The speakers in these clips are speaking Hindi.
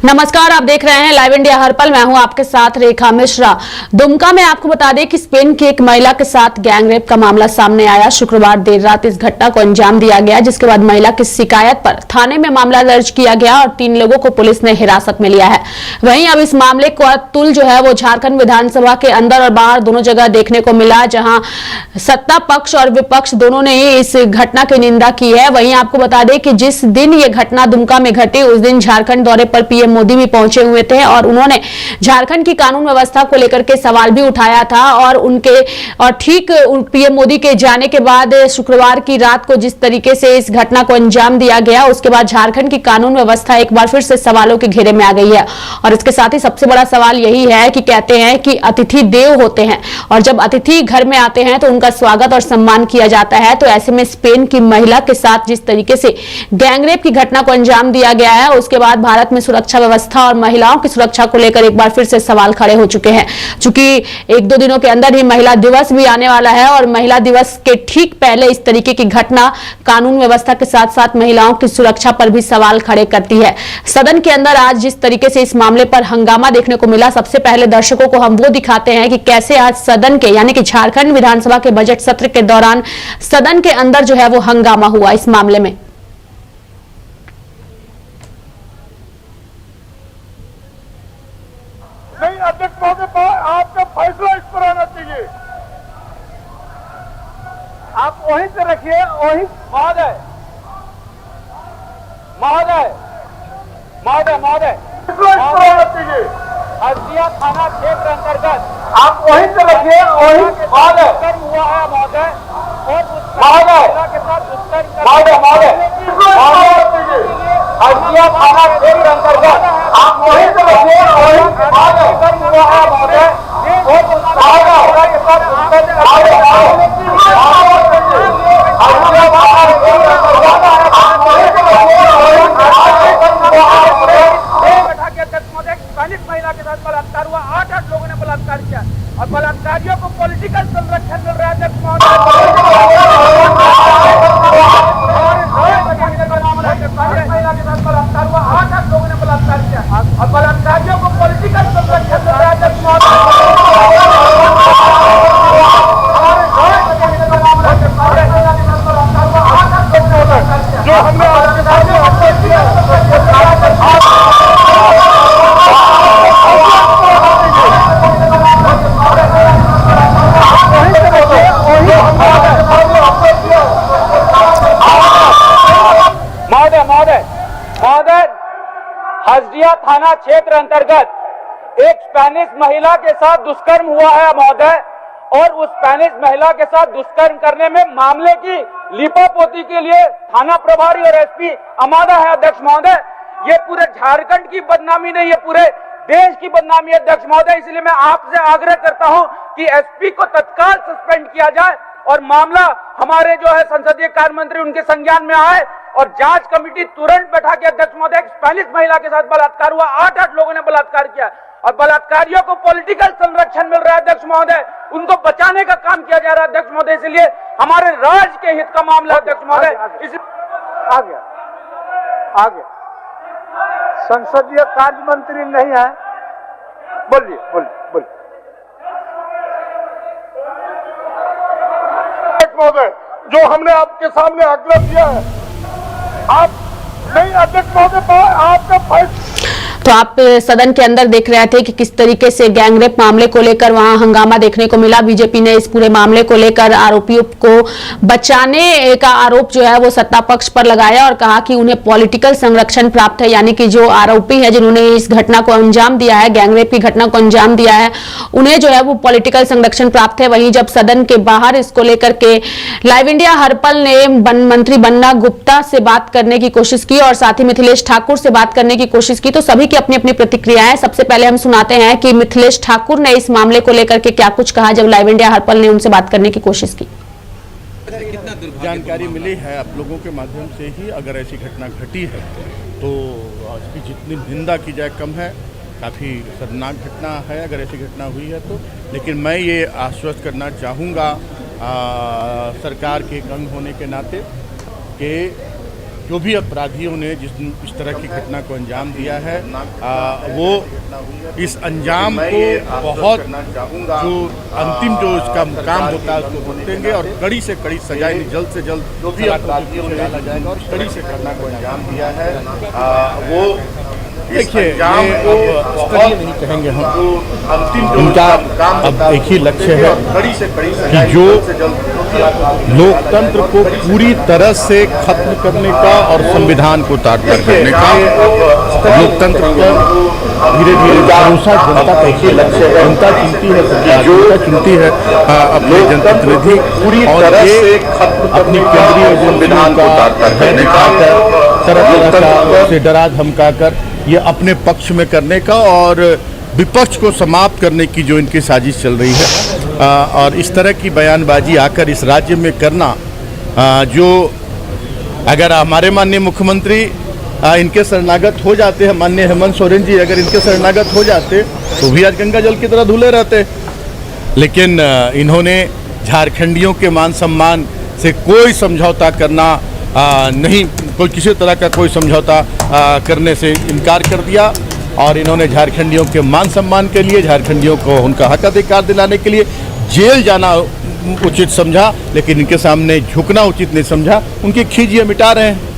नमस्कार, आप देख रहे हैं लाइव इंडिया हर पल। मैं हूं आपके साथ रेखा मिश्रा। दुमका में आपको बता दें कि स्पेन की एक महिला के साथ गैंगरेप का मामला सामने आया। शुक्रवार देर रात इस घटना को अंजाम दिया गया, जिसके बाद महिला की शिकायत पर थाने में मामला दर्ज किया गया और 3 लोगों को पुलिस ने हिरासत में लिया है। वहीं अब इस मामले का तुल जो है वो झारखंड विधानसभा के अंदर और बाहर दोनों जगह देखने को मिला, जहां सत्ता पक्ष और विपक्ष दोनों ने ही इस घटना की निंदा की है। वहीं आपको बता दें कि जिस दिन ये घटना दुमका में घटी, उस दिन झारखंड दौरे पर पीएम मोदी भी पहुंचे हुए थे और उन्होंने झारखंड की कानून व्यवस्था को लेकर के सवाल भी उठाया था। और ठीक पीएम मोदी के जाने के बाद शुक्रवार की रात को जिस तरीके से इस घटना को अंजाम दिया गया, उसके बाद झारखंड की कानून व्यवस्था एक बार फिर से सवालों के घेरे में आ गई है। और इसके साथ ही सबसे बड़ा सवाल यही है कि कहते हैं कि अतिथि देव होते हैं और जब अतिथि घर में आते हैं तो उनका स्वागत और सम्मान किया जाता है। तो ऐसे में स्पेन की महिला के साथ जिस तरीके से गैंगरेप की घटना को अंजाम दिया गया है, उसके बाद भारत में सुरक्षा व्यवस्था और महिलाओं की सुरक्षा को लेकर एक बार फिर से सवाल खड़े हो चुके हैं। चूंकि 1-2 दिनों के अंदर ही महिला दिवस भी आने वाला है और महिला दिवस के ठीक पहले इस तरीके की घटना कानून व्यवस्था के साथ साथ महिलाओं की सुरक्षा पर भी सवाल खड़े करती है। सदन के अंदर आज जिस तरीके से इस मामले पर हंगामा देखने को मिला, सबसे पहले दर्शकों को हम वो दिखाते हैं कि कैसे आज सदन के यानी कि झारखंड विधानसभा के बजट सत्र के दौरान सदन के अंदर जो है वो हंगामा हुआ इस मामले में। नहीं, अध्यक्ष महोदय, आपका फैसला इस पर आना चाहिए। आप वहीं से रखिए, वहीं। महोदय महोदय महोदय महोदय फैसला इस पर आना चाहिए। हल्दिया थाना क्षेत्र अंतर्गत आप वहीं से रखिए, वहीं। महोदय हुआ है महोदय, और महोदय के साथ महोदय हल्दिया थाना क्षेत्र अंतर्गत आप वहीं से रखिए, वहीं। महिला के साथ बलात्कार हुआ, 8 लोगों ने बलात्कार किया और बलात्कारियों को पॉलिटिकल संरक्षण मिल रहा है। अध्यक्ष महिला के साथ बलात्कार हुआ, 8 लोगों ने बलात्कार किया और बलात्कारियों को पॉलिटिकल संरक्षण मिल रहा है। अध्यक्ष जो हमने हल्दिया थाना क्षेत्र अंतर्गत एक स्पेनिश महिला के साथ दुष्कर्म हुआ है महोदय, और उस स्पेनिश महिला के साथ दुष्कर्म करने में मामले की लीपापोती के लिए थाना प्रभारी और एसपी आमादा है। अध्यक्ष महोदय, ये पूरे झारखंड की बदनामी नहीं, ये पूरे देश की बदनामी है। अध्यक्ष महोदय, इसलिए मैं आपसे आग्रह करता हूं कि एसपी को तत्काल सस्पेंड किया जाए और मामला हमारे जो है संसदीय कार्य मंत्री उनके संज्ञान में आए और जांच कमेटी तुरंत बैठा के। अध्यक्ष महोदय, एक स्पेनिश महिला के साथ बलात्कार हुआ, 8 लोगों ने बलात्कार किया और बलात्कारियों को पॉलिटिकल संरक्षण मिल रहा है। अध्यक्ष महोदय, उनको बचाने का काम किया जा रहा है। अध्यक्ष महोदय, इसलिए हमारे राज्य के हित का मामला। अध्यक्ष महोदय, आ गया संसदीय कार्य मंत्री नहीं है, बोलिए बोलिए बोलिए। महोदय, जो हमने आपके सामने आग्रह किया है, आप नहीं। अध्यक्ष महोदय, आपका फैसला। तो आप सदन के अंदर देख रहे थे कि किस तरीके से गैंगरेप मामले को लेकर वहां हंगामा देखने को मिला। बीजेपी ने इस पूरे मामले को लेकर आरोपियों को बचाने का आरोप जो है वो सत्ता पक्ष पर लगाया और कहा कि उन्हें पॉलिटिकल संरक्षण प्राप्त है, यानी कि जो आरोपी है जिन्होंने इस घटना को अंजाम दिया है, गैंगरेप की घटना को अंजाम दिया है, उन्हें जो है वो पॉलिटिकल संरक्षण प्राप्त है। वहीं जब सदन के बाहर इसको लेकर के लाइव इंडिया हरपल ने मंत्री बन्ना गुप्ता से बात करने की कोशिश की और साथ ही मिथिलेश ठाकुर से बात करने की कोशिश की, तो सभी अपनी अपनी प्रतिक्रियाएं। सबसे पहले हम सुनाते हैं कि मिथिलेश ठाकुर ने इस मामले को लेकर के क्या कुछ कहा जब लाइव इंडिया हरपल ने उनसे बात करने की कोशिश की। जानकारी मिली है आप लोगों के माध्यम से ही, अगर ऐसी घटना घटी है तो उसकी जितनी निंदा की जाए कम है। काफ़ी शर्मनाक घटना है अगर ऐसी घटना हुई है तो। लेकिन मैं ये आश्वस्त करना चाहूँगा सरकार के एक अंग होने के नाते कि जो भी अपराधियों ने इस तरह की घटना को अंजाम दिया है वो इस अंजाम को बहुत जो अंतिम जो इसका काम होता है उसको भुगतेंगे और कड़ी से कड़ी सजा जल्द से जल्द जो भी अपराधियों ने डाला जाएगा और कड़ी से घटना को अंजाम दिया है वो देखिए नहीं कहेंगे हम अंतिम उनका अब एक ही लक्ष्य है कि जो लोकतंत्र को पूरी तरह से खत्म करने का और संविधान को तार-तार करने का लोकतंत्र पर धीरे धीरे भरोसा जनता का एक ही लक्ष्य है। जनता चुनती है जनता चुनती है अपने जनप्रतिनिधि पूरी तरह से अपनी केंद्रीय संविधान को तार-तार करने का तरह तरह से डरा धमका कर ये अपने पक्ष में करने का और विपक्ष को समाप्त करने की जो इनकी साजिश चल रही है और इस तरह की बयानबाजी आकर इस राज्य में करना जो अगर हमारे माननीय मुख्यमंत्री इनके शरणागत हो जाते हैं, माननीय हेमंत सोरेन जी अगर इनके शरणागत हो जाते तो भी आज गंगा जल की तरह धुले रहते, लेकिन इन्होंने झारखंडियों के मान सम्मान से कोई समझौता करना नहीं, कोई किसी तरह का कोई समझौता करने से इनकार कर दिया और इन्होंने झारखंडियों के मान सम्मान के लिए, झारखंडियों को उनका हक अधिकार दिलाने के लिए जेल जाना उचित समझा, लेकिन इनके सामने झुकना उचित नहीं समझा। उनकी खींच ये मिटा रहे हैं।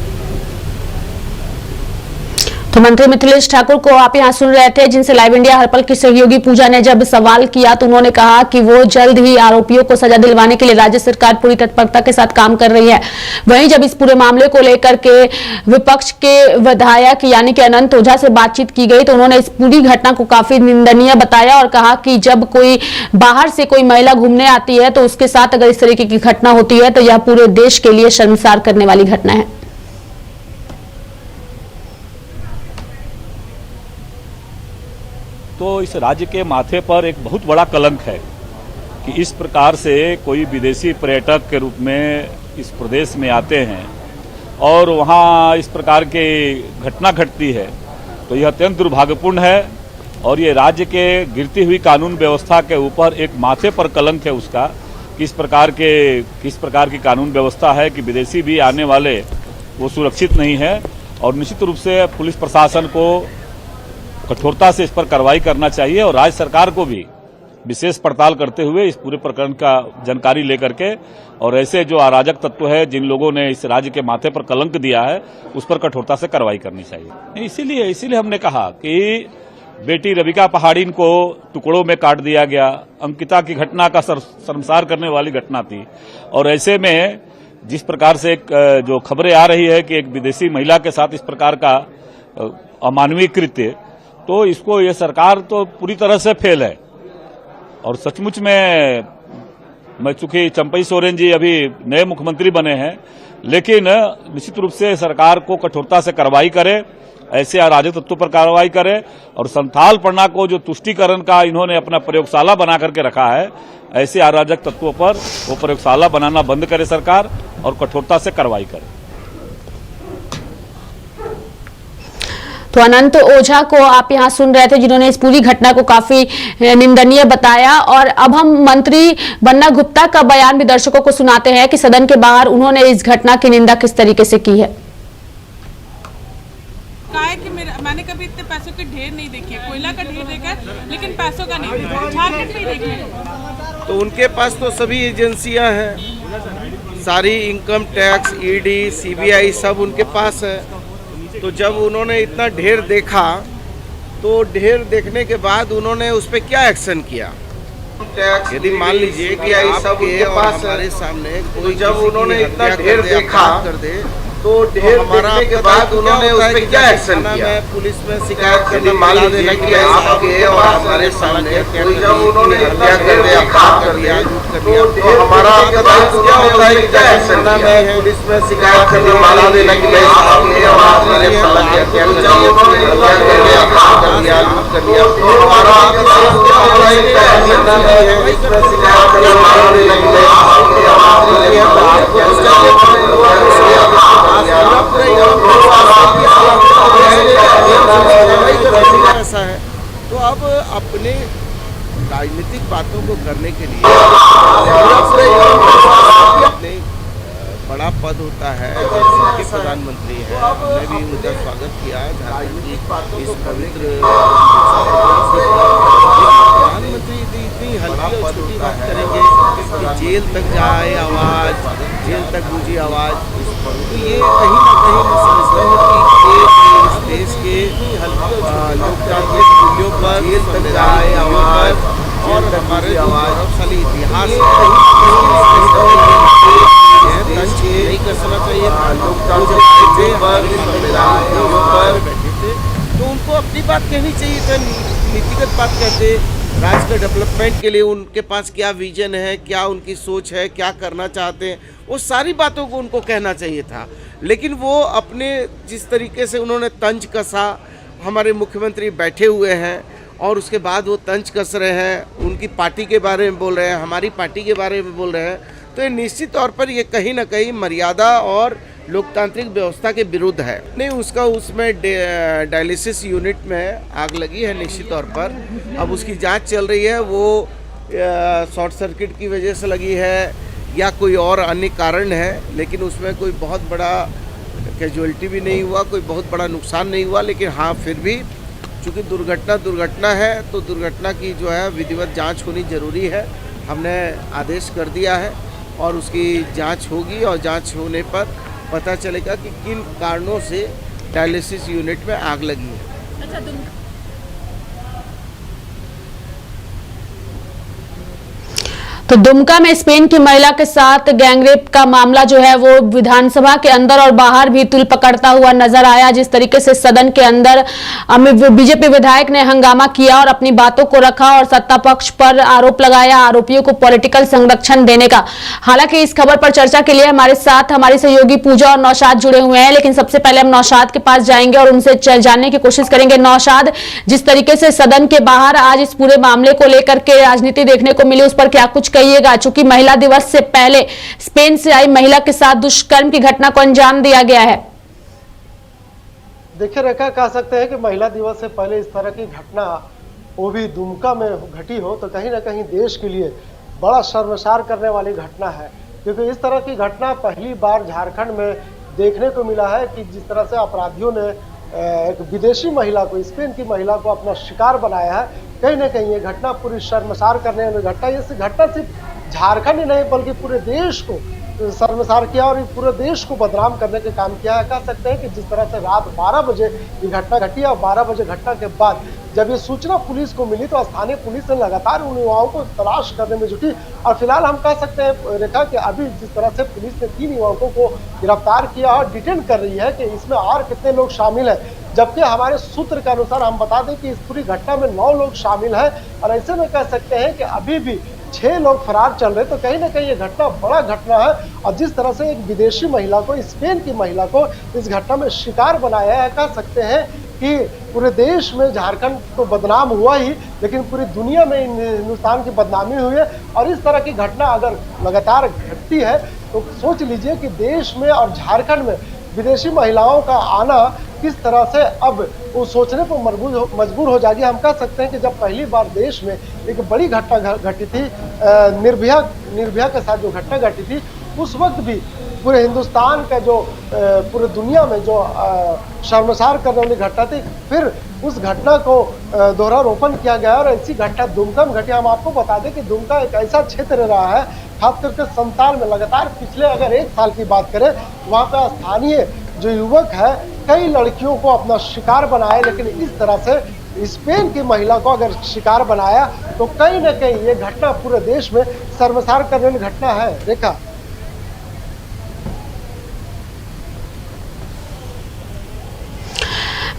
तो मंत्री मिथिलेश ठाकुर को आप यहां सुन रहे थे, जिनसे लाइव इंडिया हरपल की सहयोगी पूजा ने जब सवाल किया तो उन्होंने कहा कि वो जल्द ही आरोपियों को सजा दिलवाने के लिए राज्य सरकार पूरी तत्परता के साथ काम कर रही है। वहीं जब इस पूरे मामले को लेकर के विपक्ष के विधायक यानी कि अनंत ओझा से बातचीत की गई तो उन्होंने इस पूरी घटना को काफी निंदनीय बताया और कहा कि जब कोई बाहर से कोई महिला घूमने आती है तो उसके साथ अगर इस तरीके की घटना होती है तो यह पूरे देश के लिए शर्मसार करने वाली घटना है। तो इस राज्य के माथे पर एक बहुत बड़ा कलंक है कि इस प्रकार से कोई विदेशी पर्यटक के रूप में इस प्रदेश में आते हैं और वहाँ इस प्रकार की घटना घटती है, तो यह अत्यंत दुर्भाग्यपूर्ण है और ये राज्य के गिरती हुई कानून व्यवस्था के ऊपर एक माथे पर कलंक है उसका, किस प्रकार की कानून व्यवस्था है कि विदेशी भी आने वाले वो सुरक्षित नहीं है और निश्चित रूप से पुलिस प्रशासन को कठोरता से इस पर कार्रवाई करना चाहिए और राज्य सरकार को भी विशेष पड़ताल करते हुए इस पूरे प्रकरण का जानकारी लेकर के और ऐसे जो अराजक तत्व है जिन लोगों ने इस राज्य के माथे पर कलंक दिया है उस पर कठोरता से कार्रवाई करनी चाहिए। इसीलिए हमने कहा कि बेटी रविका पहाड़ीन को टुकड़ों में काट दिया गया, अंकिता की घटना का शर्मसार करने वाली घटना थी और ऐसे में जिस प्रकार से जो खबरें आ रही है कि एक विदेशी महिला के साथ इस प्रकार का अमानवीय कृत्य, तो इसको ये सरकार तो पूरी तरह से फेल है और सचमुच में मैं चूंकि चंपई सोरेन जी अभी नए मुख्यमंत्री बने हैं, लेकिन निश्चित रूप से सरकार को कठोरता से कार्रवाई करे, ऐसे अराजक तत्वों पर कार्रवाई करे और संथाल पन्ना को जो तुष्टीकरण का इन्होंने अपना प्रयोगशाला बना करके रखा है, ऐसे अराजक तत्वों पर वो प्रयोगशाला बनाना बंद करे सरकार और कठोरता से कार्रवाई करे। तो अनंत ओझा को आप यहां सुन रहे थे, जिन्होंने इस पूरी घटना को काफी निंदनीय बताया और अब हम मंत्री बन्ना गुप्ता का बयान भी दर्शकों को सुनाते हैं कि सदन के बाहर उन्होंने इस घटना की निंदा किस तरीके से की है। कहा है कि मैंने कभी इतने पैसों के ढेर नहीं देखे, कोयला का ढेर देखा है लेकिन पैसों का नहीं देखा, झारखंड में ही देखे। तो उनके पास तो सभी एजेंसियां हैं, सारी इनकम टैक्स, ईडी, सीबीआई सब उनके पास है। तो जब उन्होंने इतना ढेर देखा तो ढेर देखने के बाद उन्होंने उस पर क्या एक्शन किया? यदि मान लीजिए कि आपके और हमारे सामने कोई जब उन्होंने इतना ढेर देखा कर दे तो ढेर देखने के बाद उन्होंने उस पर क्या एक्शन किया? पुलिस में शिकायत करने मान लीजिए कि आपके और हमारे सामने कोई जब उन्होंने इतना ढेर देखा कर दिया तो हमारा क्या होता है कि क्या एक्शन में पुलिस में शिकायत करने मान लीजिए कि आपके और हमारे सामने जब उन्होंने इतना ढेर देखा कर दिया तो हमारा क्या होता है कि क्या एक्शन में पुलिस में शिकायत करने मान लीजिए कि आपके और हमारे ऐसा है। तो अब अपने राजनीतिक बातों को करने के लिए अपने बड़ा पद होता है, जैसे कि प्रधानमंत्री है, हमने भी उनका स्वागत किया झारखंड की इस पवित्र प्रधानमंत्री इतनी हल्की और छोटी बात करेंगे कि जेल तक जाए आवाज़, जेल तक गूंजी आवाज़, तो ये कहीं ना कहीं मैं समझता हूँ कि इस देश के लोकतांत्रिक मूल्यों पर जेल तक जाए आवाज़ और हमारे गौरवशाली इतिहास नहीं करना चाहिए। तो उनको अपनी बात कहनी चाहिए था, नीतिगत बात कहते, राज्य के डेवलपमेंट के लिए उनके पास क्या विजन है, क्या उनकी सोच है, क्या करना चाहते हैं, वो सारी बातों को उनको कहना चाहिए था। लेकिन वो अपने जिस तरीके से उन्होंने तंज कसा, हमारे मुख्यमंत्री बैठे हुए हैं और उसके बाद वो तंज कस रहे हैं, उनकी पार्टी के बारे में बोल रहे हैं, हमारी पार्टी के बारे में बोल रहे हैं, तो ये निश्चित तौर पर ये कहीं ना कहीं मर्यादा और लोकतांत्रिक व्यवस्था के विरुद्ध है। नहीं, उसका उसमें डायलिसिस यूनिट में आग लगी है निश्चित तौर पर। अब उसकी जांच चल रही है, वो शॉर्ट सर्किट की वजह से लगी है या कोई और अन्य कारण है, लेकिन उसमें कोई बहुत बड़ा कैजुअलिटी भी नहीं हुआ, कोई बहुत बड़ा नुकसान नहीं हुआ। लेकिन हाँ, फिर भी चूँकि दुर्घटना है तो दुर्घटना की जो है विधिवत जांच होनी ज़रूरी है। हमने आदेश कर दिया है और उसकी जांच होगी और जांच होने पर पता चलेगा कि किन कारणों से डायलिसिस यूनिट में आग लगी है। तो दुमका में स्पेन की महिला के साथ गैंगरेप का मामला जो है वो विधानसभा के अंदर और बाहर भी तुल पकड़ता हुआ नजर आया। जिस तरीके से सदन के अंदर बीजेपी विधायक ने हंगामा किया और अपनी बातों को रखा और सत्ता पक्ष पर आरोप लगाया, आरोपियों को पॉलिटिकल संरक्षण देने का। हालांकि इस खबर पर चर्चा के लिए हमारे साथ हमारी सहयोगी पूजा और नौशाद जुड़े हुए हैं, लेकिन सबसे पहले हम नौशाद के पास जाएंगे और उनसे जानने की कोशिश करेंगे। नौशाद, जिस तरीके से सदन के बाहर आज इस पूरे मामले को लेकर के राजनीति देखने को मिली, उस पर क्या कुछ कहिएगा? चूंकि महिला दिवस से पहले स्पेन से आई महिला के साथ दुष्कर्म की घटना को अंजाम दिया गया है। देखिए रेखा, कह सकते हैं कि महिला दिवस से पहले इस तरह की घटना वो भी दुमका में घटी हो तो कहीं ना कहीं देश के लिए बड़ा शर्मसार करने वाली घटना है। क्योंकि इस तरह की घटना पहली बार झारखंड में देखने को मिला है कि जिस तरह से अपराधियों ने एक विदेशी महिला को, स्पेन की महिला को अपना शिकार बनाया है। कहीं ना कहीं ये घटना पूरी शर्मसार करने वाली घटना, ये घटना सिर्फ झारखंड ही नहीं बल्कि पूरे देश को शर्मसार किया और पूरे देश को बदनाम करने का काम किया है। कह सकते हैं कि जिस तरह से रात 12 बजे ये घटना घटी और 12 बजे घटना के बाद जब ये सूचना पुलिस को मिली तो स्थानीय पुलिस ने लगातार उन युवाओं को तलाश करने में जुटी। और फिलहाल हम कह सकते हैं रेखा कि अभी जिस तरह से पुलिस ने 3 युवकों को गिरफ्तार किया और डिटेन कर रही है कि इसमें और कितने लोग शामिल हैं, जबकि हमारे सूत्र के अनुसार हम बता दें कि इस पूरी घटना में 9 लोग शामिल हैं। और ऐसे में कह सकते हैं कि अभी भी 6 लोग फरार चल रहे। तो कहीं ना कहीं ये घटना बड़ा घटना है। और जिस तरह से एक विदेशी महिला को, स्पेन की महिला को इस घटना में शिकार बनाया है, कह सकते हैं कि पूरे देश में झारखंड तो बदनाम हुआ ही, लेकिन पूरी दुनिया में हिंदुस्तान की बदनामी हुई है। और इस तरह की घटना अगर लगातार घटती है तो सोच लीजिए कि देश में और झारखंड में विदेशी महिलाओं का आना किस तरह से अब वो सोचने पर मजबूर हो जाएगी। हम कह सकते हैं कि जब पहली बार देश में एक बड़ी घटना घटी थी, निर्भया के साथ जो घटना घटी थी, उस वक्त भी पूरे हिंदुस्तान का जो पूरे दुनिया में जो शर्मसार करने वाली घटना थी, फिर उस घटना को दोहरारोपण किया गया और ऐसी घटना दुमका में घटी। हम आपको बता दें कि दुमका एक ऐसा क्षेत्र रहा है, खास करके संताल में लगातार पिछले अगर 1 साल की बात करें, वहाँ पे स्थानीय जो युवक है कई लड़कियों को अपना शिकार बनाया। लेकिन इस तरह से स्पेन की महिला को अगर शिकार बनाया तो कहीं ना कहीं ये घटना पूरे देश में शर्मसार करने वाली घटना है। रेखा,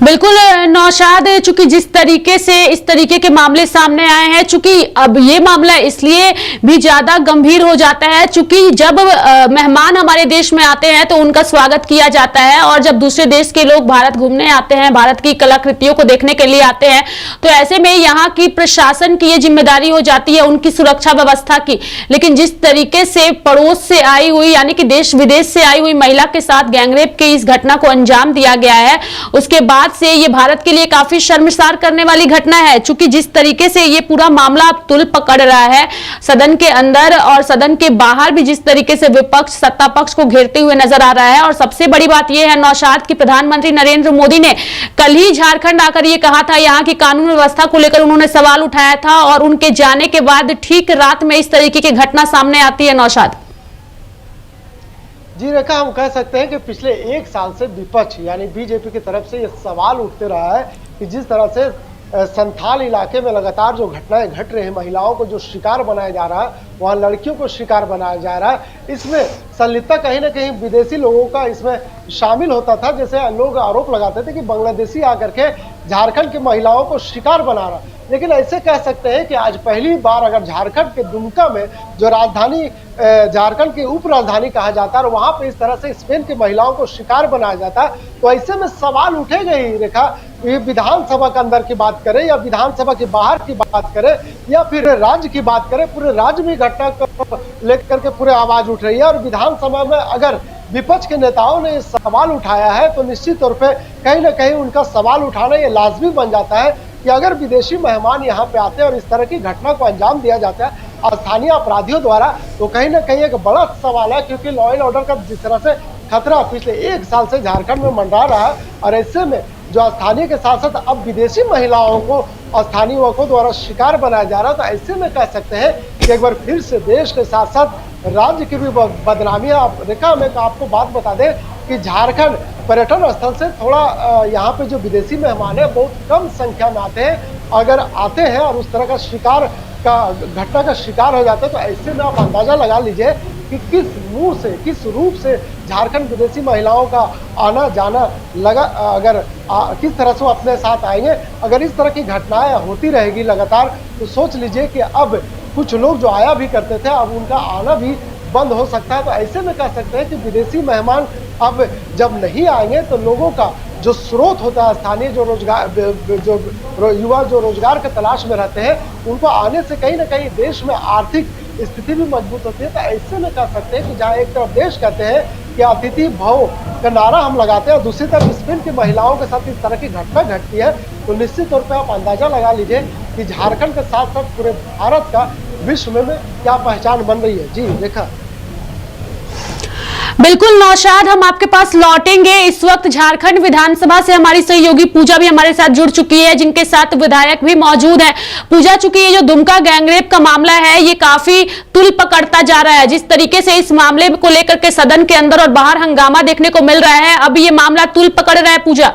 बिल्कुल नौशाद, चूंकि जिस तरीके से इस तरीके के मामले सामने आए हैं, चूंकि अब ये मामला इसलिए भी ज्यादा गंभीर हो जाता है चूंकि जब मेहमान हमारे देश में आते हैं तो उनका स्वागत किया जाता है, और जब दूसरे देश के लोग भारत घूमने आते हैं, भारत की कलाकृतियों को देखने के लिए आते हैं, तो ऐसे में यहाँ की प्रशासन की ये जिम्मेदारी हो जाती है उनकी सुरक्षा व्यवस्था की। लेकिन जिस तरीके से पड़ोस से आई हुई, यानी कि देश विदेश से आई हुई महिला के साथ गैंगरेप की इस घटना को अंजाम दिया गया है, उसके बाद बाद से ये भारत के लिए काफी शर्मसार करने वाली घटना है, चूंकि जिस तरीके से ये पूरा मामला अब तुल पकड़ रहा है सदन के अंदर और सदन के बाहर भी, जिस तरीके से विपक्ष सत्ता पक्ष को घेरते हुए नजर आ रहा है। और सबसे बड़ी बात यह है नौशाद कि प्रधानमंत्री नरेंद्र मोदी ने कल ही झारखंड आकर यह कहा था, यहां की कानून व्यवस्था को लेकर उन्होंने सवाल उठाया था और उनके जाने के बाद ठीक रात में इस तरीके की घटना सामने आती है। नौशाद जी रेखा, हम कह सकते हैं कि पिछले एक साल से विपक्ष यानी बीजेपी की तरफ से ये सवाल उठते रहा है कि जिस तरह से संथाल इलाके में लगातार जो घटनाएं घट रही हैं, महिलाओं को जो शिकार बनाया जा रहा है, वहाँ लड़कियों को शिकार बनाया जा रहा है, इसमें संलिप्तता कहीं ना कहीं विदेशी लोगों का इसमें शामिल होता था। जैसे लोग आरोप लगाते थे कि बांग्लादेशी आकर के झारखंड की महिलाओं को शिकार बना रहा। लेकिन ऐसे कह सकते हैं कि आज पहली बार अगर झारखंड के दुमका में, जो राजधानी झारखंड की उप राजधानी कहा जाता है, और वहां पे इस तरह से स्पेन की महिलाओं को शिकार बनाया जाता है, तो ऐसे में सवाल उठेगा ही रेखा। ये विधानसभा के अंदर की बात करें या विधानसभा के बाहर की बात करें या फिर राज्य की बात करें, पूरे राज्य में घटना को लेकर के पूरे आवाज उठ रही है। और विधानसभा में अगर विपक्ष के नेताओं ने सवाल उठाया है तो निश्चित तौर पे कहीं ना कहीं उनका सवाल उठाना ये लाजमी बन जाता है कि अगर विदेशी मेहमान यहाँ पे आते हैं और इस तरह की घटना को अंजाम दिया जाता है स्थानीय अपराधियों द्वारा, तो कहीं ना कहीं एक बड़ा सवाल है। क्योंकि लॉ एंड ऑर्डर का जिस तरह से खतरा पिछले एक साल से झारखंड में मंडरा रहा है, और ऐसे में जो स्थानीय के साथ साथ अब विदेशी महिलाओं को स्थानीय युवकों द्वारा शिकार बनाया जा रहा है, तो ऐसे में कह सकते हैं कि एक बार फिर से देश के साथ साथ राज्य की भी बदनामी है। रेखा, में तो आपको बात बता दें कि झारखंड पर्यटन स्थल से थोड़ा यहाँ पे जो विदेशी मेहमान है बहुत कम संख्या में आते हैं। अगर आते हैं और उस तरह का शिकार का घटना का शिकार हो जाते हैं, तो ऐसे में आप अंदाजा लगा लीजिए कि किस मुंह से, किस रूप से झारखंड विदेशी महिलाओं का आना जाना लगा। अगर किस तरह से वो अपने साथ आएंगे, अगर इस तरह की घटनाएं होती रहेगी लगातार, तो सोच लीजिए कि अब कुछ लोग जो आया भी करते थे अब उनका आना भी बंद हो सकता है। तो ऐसे में कह सकते हैं कि विदेशी मेहमान अब जब नहीं आएंगे तो लोगों का जो स्रोत होता है, स्थानीय जो रोजगार, जो युवा जो रोजगार के तलाश में रहते हैं, उनको आने से कहीं ना कहीं देश में आर्थिक स्थिति भी मजबूत होती है। तो ऐसे में कह सकते हैं कि जहाँ एक तरफ देश कहते हैं कि अतिथि भव का नारा हम लगाते हैं और दूसरी तरफ स्पेन की महिलाओं के साथ इस तरह की घटना घटती है, तो निश्चित तौर पर आप अंदाजा लगा लीजिए कि झारखंड के साथ साथ पूरे भारत का विश्व में क्या पहचान बन रही है। जी देखा। बिल्कुल नौशाद, हम आपके पास लौटेंगे। इस वक्त झारखंड विधानसभा से हमारी सहयोगी पूजा भी हमारे साथ जुड़ चुकी है, जिनके साथ विधायक भी मौजूद हैं। पूजा, चूंकि ये जो दुमका गैंगरेप का मामला है ये काफी तुल पकड़ता जा रहा है, जिस तरीके से इस मामले को लेकर के सदन के अंदर और बाहर हंगामा देखने को मिल रहा है, अब ये मामला तुल पकड़ रहा है। पूजा,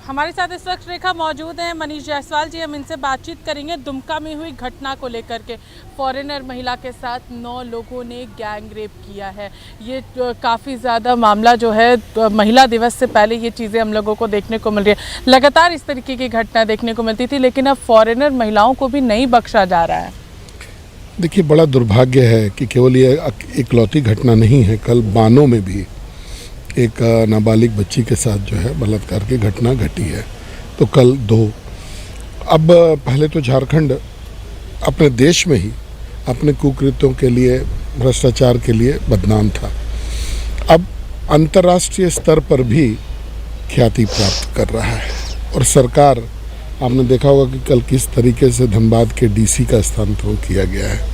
हमारे साथ इस वक्त रेखा मौजूद हैं, मनीष जायसवाल जी, हम इनसे बातचीत करेंगे दुमका में हुई घटना को लेकर के। फॉरेनर महिला के साथ 9 लोगों ने गैंग रेप किया है। ये काफ़ी ज़्यादा मामला जो है, महिला दिवस से पहले ये चीज़ें हम लोगों को देखने को मिल रही है। लगातार इस तरीके की घटना देखने को मिलती थी, लेकिन अब फॉरेनर महिलाओं को भी नहीं बख्शा जा रहा है। देखिए, बड़ा दुर्भाग्य है कि केवल ये इकलौती घटना नहीं है, कल बानो में भी एक नाबालिग बच्ची के साथ जो है बलात्कार की घटना घटी है, तो कल 2। अब पहले तो झारखंड अपने देश में ही अपने कुकृत्यों के लिए, भ्रष्टाचार के लिए बदनाम था। अब अंतर्राष्ट्रीय स्तर पर भी ख्याति प्राप्त कर रहा है। और सरकार, आपने देखा होगा कि कल किस तरीके से धनबाद के डीसी का स्थानांतरण किया गया है,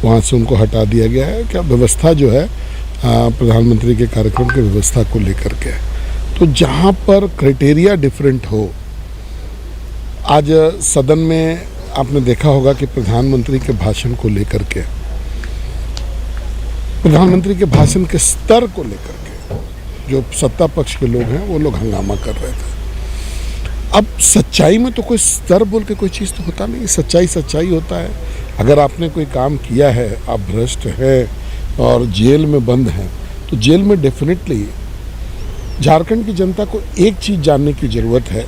वहाँ से उनको हटा दिया गया है। क्या व्यवस्था जो है प्रधानमंत्री के कार्यक्रम की व्यवस्था को लेकर के, तो जहाँ पर क्राइटेरिया डिफरेंट हो। आज सदन में आपने देखा होगा कि प्रधानमंत्री के भाषण को लेकर के, प्रधानमंत्री के भाषण के स्तर को लेकर के जो सत्ता पक्ष के लोग हैं वो लोग हंगामा कर रहे थे। अब सच्चाई में तो कोई स्तर बोल के कोई चीज़ तो होता नहीं, सच्चाई सच्चाई होता है। अगर आपने कोई काम किया है, आप भ्रष्ट हैं और जेल में बंद हैं, तो जेल में डेफिनेटली झारखंड की जनता को एक चीज़ जानने की ज़रूरत है,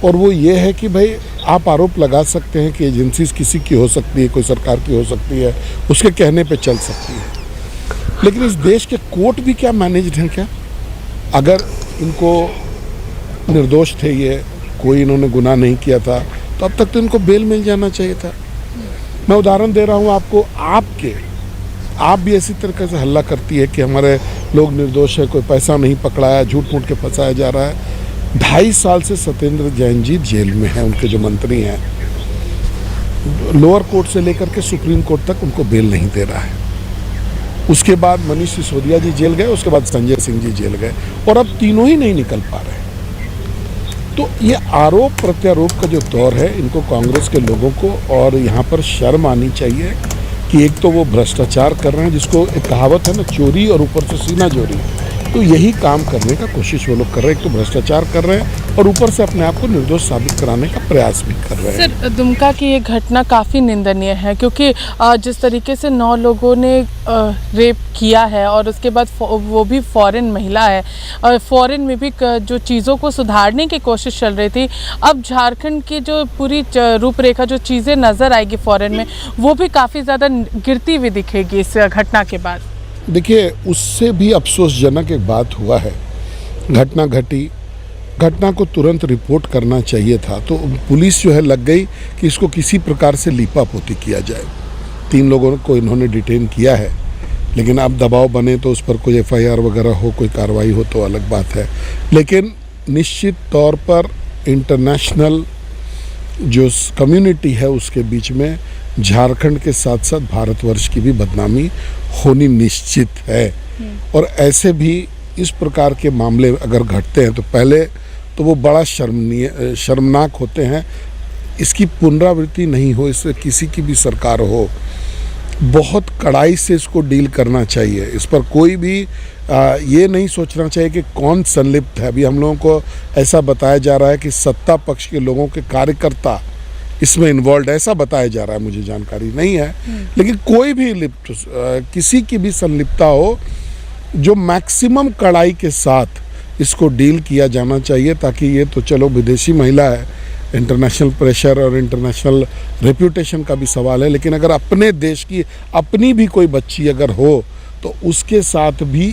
और वो ये है कि भाई आप आरोप लगा सकते हैं कि एजेंसीज किसी की हो सकती है, कोई सरकार की हो सकती है, उसके कहने पे चल सकती है, लेकिन इस देश के कोर्ट भी क्या मैनेज्ड हैं क्या? अगर इनको निर्दोष थे, ये कोई इन्होंने गुनाह नहीं किया था, तो अब तक तो इनको बेल मिल जाना चाहिए था। मैं उदाहरण दे रहा हूँ आपको, आप भी इसी तरीके से हल्ला करती है कि हमारे लोग निर्दोष है, कोई पैसा नहीं पकड़ाया, झूठ मूठ के फंसाया जा रहा है। 2.5 साल से सत्येंद्र जैन जी जेल में हैं, उनके जो मंत्री हैं। लोअर कोर्ट से लेकर के सुप्रीम कोर्ट तक उनको बेल नहीं दे रहा है। उसके बाद मनीष सिसोदिया जी जेल गए, उसके बाद संजय सिंह जी जेल गए, और अब तीनों ही नहीं निकल पा रहे। तो ये आरोप प्रत्यारोप का जो दौर है, इनको कांग्रेस के लोगों को और यहाँ पर शर्म आनी चाहिए कि एक तो वो भ्रष्टाचार कर रहे हैं, जिसको एक कहावत है ना, चोरी और ऊपर से सीना चोरी, तो यही काम करने का कोशिश वो लोग कर रहे हैं। एक तो भ्रष्टाचार कर रहे हैं और ऊपर से अपने आप को निर्दोष साबित कराने का प्रयास भी कर रहे हैं। सर, दुमका की ये घटना काफ़ी निंदनीय है, क्योंकि जिस तरीके से 9 लोगों ने रेप किया है और उसके बाद वो भी फॉरेन महिला है, और फॉरेन में भी जो चीज़ों को सुधारने की कोशिश चल रही थी, अब झारखंड की जो पूरी रूपरेखा, जो चीज़ें नज़र आएगी फॉरेन में, वो भी काफ़ी ज़्यादा गिरती हुई दिखेगी इस घटना के बाद। देखिए, उससे भी अफसोसजनक एक बात हुआ है। घटना घटी, घटना को तुरंत रिपोर्ट करना चाहिए था, तो पुलिस जो है लग गई कि इसको किसी प्रकार से लीपापोती किया जाए। 3 लोगों को इन्होंने डिटेन किया है, लेकिन अब दबाव बने तो उस पर कोई FIR वगैरह हो, कोई कार्रवाई हो तो अलग बात है। लेकिन निश्चित तौर पर इंटरनेशनल जो कम्युनिटी है उसके बीच में झारखंड के साथ साथ भारतवर्ष की भी बदनामी होनी निश्चित है। और ऐसे भी इस प्रकार के मामले अगर घटते हैं तो पहले तो वो बड़ा शर्मनाक होते हैं। इसकी पुनरावृत्ति नहीं हो, इससे किसी की भी सरकार हो, बहुत कड़ाई से इसको डील करना चाहिए। इस पर कोई भी ये नहीं सोचना चाहिए कि कौन संलिप्त है। अभी हम लोगों को ऐसा बताया जा रहा है कि सत्ता पक्ष के लोगों के कार्यकर्ता इसमें इन्वॉल्व, ऐसा बताया जा रहा है, मुझे जानकारी नहीं है। लेकिन कोई भी लिप्त, किसी की भी संलिप्तता हो, जो मैक्सिमम कड़ाई के साथ इसको डील किया जाना चाहिए, ताकि ये तो चलो विदेशी महिला है, इंटरनेशनल प्रेशर और इंटरनेशनल रेप्यूटेशन का भी सवाल है, लेकिन अगर अपने देश की अपनी भी कोई बच्ची अगर हो तो उसके साथ भी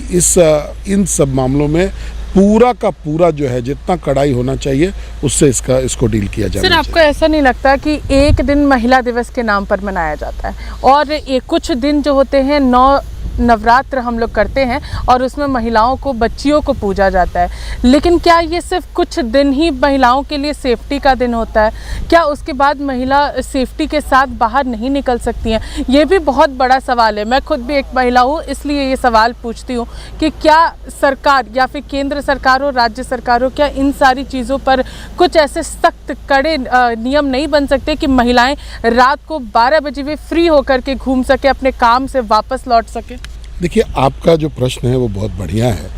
इन सब मामलों में पूरा का पूरा जो है जितना कड़ाई होना चाहिए उससे इसको डील किया जाना चाहिए। सर, आपको ऐसा नहीं लगता कि एक दिन महिला दिवस के नाम पर मनाया जाता है और कुछ दिन जो होते हैं 9 नवरात्र हम लोग करते हैं और उसमें महिलाओं को, बच्चियों को पूजा जाता है, लेकिन क्या ये सिर्फ कुछ दिन ही महिलाओं के लिए सेफ्टी का दिन होता है? क्या उसके बाद महिला सेफ्टी के साथ बाहर नहीं निकल सकती हैं? ये भी बहुत बड़ा सवाल है। मैं खुद भी एक महिला हूँ, इसलिए ये सवाल पूछती हूँ कि क्या सरकार या फिर केंद्र सरकार हो, राज्य सरकार हो, क्या इन सारी चीज़ों पर कुछ ऐसे सख्त कड़े नियम नहीं बन सकते कि महिलाएं रात को 12 बजे भी फ्री होकर के घूम सके, अपने काम से वापस लौट सके? देखिए, आपका जो प्रश्न है वो बहुत बढ़िया है।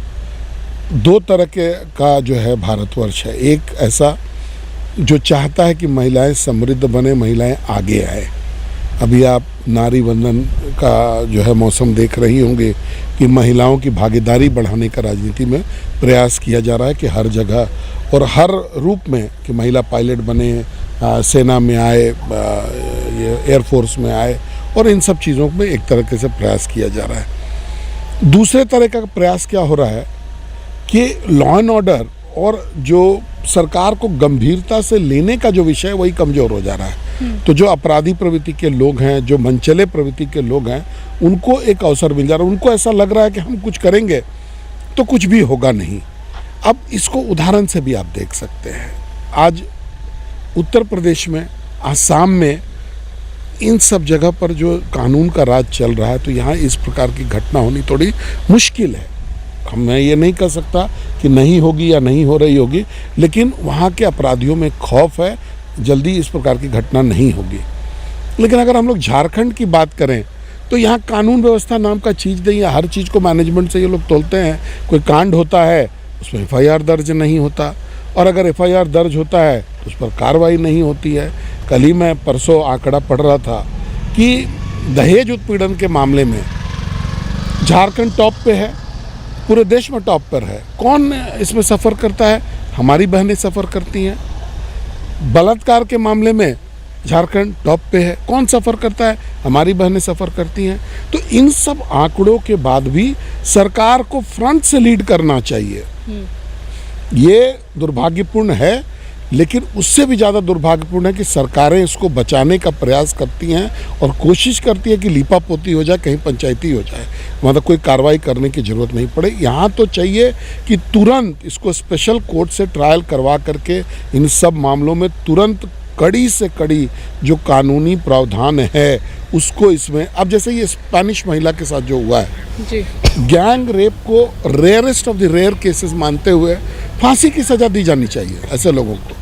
2 तरह का जो है भारतवर्ष है। एक ऐसा जो चाहता है कि महिलाएं समृद्ध बने, महिलाएं आगे आए। अभी आप नारी वंदन का जो है मौसम देख रही होंगे कि महिलाओं की भागीदारी बढ़ाने का राजनीति में प्रयास किया जा रहा है कि हर जगह और हर रूप में कि महिला पायलट बने, सेना में आए, एयरफोर्स में आए, और इन सब चीज़ों में एक तरीके से प्रयास किया जा रहा है। दूसरे तरह का प्रयास क्या हो रहा है कि लॉ एंड ऑर्डर और जो सरकार को गंभीरता से लेने का जो विषय है वही कमज़ोर हो जा रहा है। तो जो अपराधी प्रवृत्ति के लोग हैं, जो मनचले प्रवृत्ति के लोग हैं, उनको एक अवसर मिल जा रहा है। उनको ऐसा लग रहा है कि हम कुछ करेंगे तो कुछ भी होगा नहीं। अब इसको उदाहरण से भी आप देख सकते हैं। आज उत्तर प्रदेश में, आसाम में, इन सब जगह पर जो कानून का राज चल रहा है, तो यहाँ इस प्रकार की घटना होनी थोड़ी मुश्किल है। मैं ये नहीं कह सकता कि नहीं होगी या नहीं हो रही होगी, लेकिन वहाँ के अपराधियों में खौफ है, जल्दी इस प्रकार की घटना नहीं होगी। लेकिन अगर हम लोग झारखंड की बात करें तो यहाँ कानून व्यवस्था नाम का चीज़ नहीं है। हर चीज़ को मैनेजमेंट से ये लोग तोलते हैं। कोई कांड होता है उसमें FIR दर्ज नहीं होता, और अगर FIR दर्ज होता है तो उस पर कार्रवाई नहीं होती है। कल ही मैं परसों आंकड़ा पढ़ रहा था कि दहेज उत्पीड़न के मामले में झारखंड टॉप पे है, पूरे देश में टॉप पर है। कौन इसमें सफ़र करता है? हमारी बहनें सफ़र करती हैं। बलात्कार के मामले में झारखंड टॉप पे है। कौन सफ़र करता है? हमारी बहनें सफ़र करती हैं। तो इन सब आंकड़ों के बाद भी सरकार को फ्रंट से लीड करना चाहिए। ये दुर्भाग्यपूर्ण है लेकिन उससे भी ज़्यादा दुर्भाग्यपूर्ण है कि सरकारें इसको बचाने का प्रयास करती हैं और कोशिश करती है कि लीपापोती हो जाए, कहीं पंचायती हो जाए, मतलब कोई कार्रवाई करने की ज़रूरत नहीं पड़े। यहाँ तो चाहिए कि तुरंत इसको स्पेशल कोर्ट से ट्रायल करवा करके इन सब मामलों में तुरंत कड़ी से कड़ी जो कानूनी प्रावधान है उसको इसमें, अब जैसे ये स्पेनिश महिला के साथ जो हुआ है जी, गैंग रेप को rarest of the rare cases मानते हुए फांसी की सज़ा दी जानी चाहिए ऐसे लोगों को।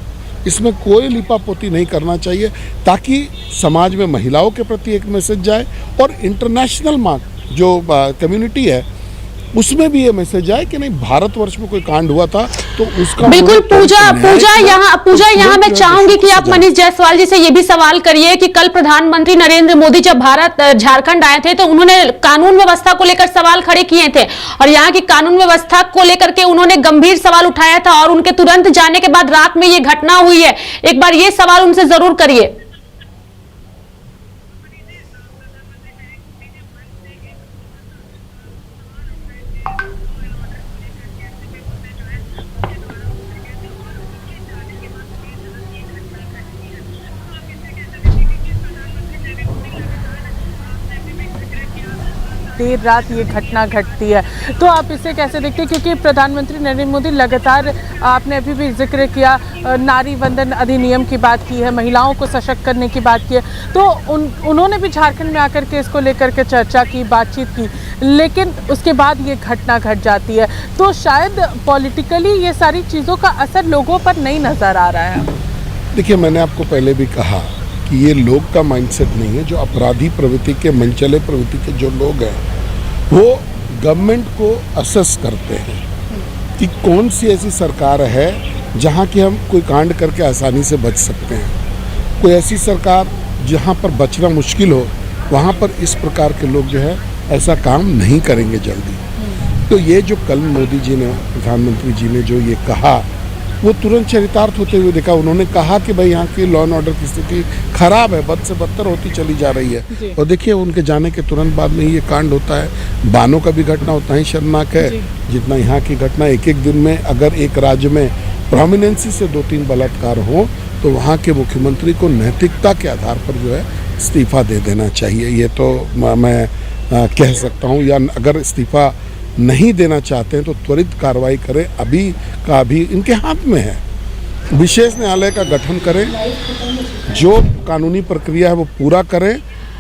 इसमें कोई लिपापोती नहीं करना चाहिए ताकि समाज में महिलाओं के प्रति एक मैसेज जाए और इंटरनेशनल जो कम्युनिटी है उसमें भी ये मैसेज आए कि नहीं, भारतवर्ष में कोई कांड हुआ था तो उसका बिल्कुल। पूजा यहाँ मैं चाहूंगी कि आप मनीष जायसवाल जी से ये भी सवाल करिए कि कल प्रधानमंत्री नरेंद्र मोदी जब झारखंड आए थे तो उन्होंने कानून व्यवस्था को लेकर सवाल खड़े किए थे और यहाँ की कानून व्यवस्था को लेकर के उन्होंने गंभीर सवाल उठाया था और उनके तुरंत जाने के बाद रात में ये घटना हुई है। एक बार ये सवाल उनसे जरूर करिए। देर रात ये घटना घटती है, तो आप इसे कैसे देखते हैं? क्योंकि प्रधानमंत्री नरेंद्र मोदी लगातार, आपने अभी भी जिक्र किया, नारी वंदन अधिनियम की बात की है, महिलाओं को सशक्त करने की बात की है, तो उन्होंने भी झारखंड में आकर के इसको लेकर के चर्चा की, बातचीत की, लेकिन उसके बाद ये घटना घट जाती है। तो शायद पॉलिटिकली ये सारी चीज़ों का असर लोगों पर नहीं नज़र आ रहा है। देखिए, मैंने आपको पहले भी कहा कि ये लोग का माइंडसेट नहीं है। जो अपराधी प्रवृत्ति के, मनचले प्रवृत्ति के जो लोग हैं वो गवर्नमेंट को असेस करते हैं कि कौन सी ऐसी सरकार है जहाँ की हम कोई कांड करके आसानी से बच सकते हैं, कोई ऐसी सरकार जहाँ पर बचना मुश्किल हो, वहाँ पर इस प्रकार के लोग जो है ऐसा काम नहीं करेंगे जल्दी। तो ये जो कल मोदी जी ने, प्रधानमंत्री जी ने जो ये कहा वो तुरंत चरितार्थ होते हुए देखा। उन्होंने कहा कि भाई यहाँ की लॉ एंड ऑर्डर की स्थिति खराब है, बद से बदतर होती चली जा रही है। और देखिए उनके जाने के तुरंत बाद में ये कांड होता है। बानों का भी घटना उतना ही शर्मनाक है जितना यहाँ की घटना। एक एक दिन में अगर एक राज्य में प्रोमिनेंसी से 2-3 बलात्कार हो तो वहाँ के मुख्यमंत्री को नैतिकता के आधार पर जो है इस्तीफा दे देना चाहिए। ये तो मैं कह सकता हूँ, या अगर इस्तीफा नहीं देना चाहते हैं तो त्वरित कार्रवाई करें। अभी का अभी इनके हाथ में है। विशेष न्यायालय का गठन करें, जो कानूनी प्रक्रिया है वो पूरा करें,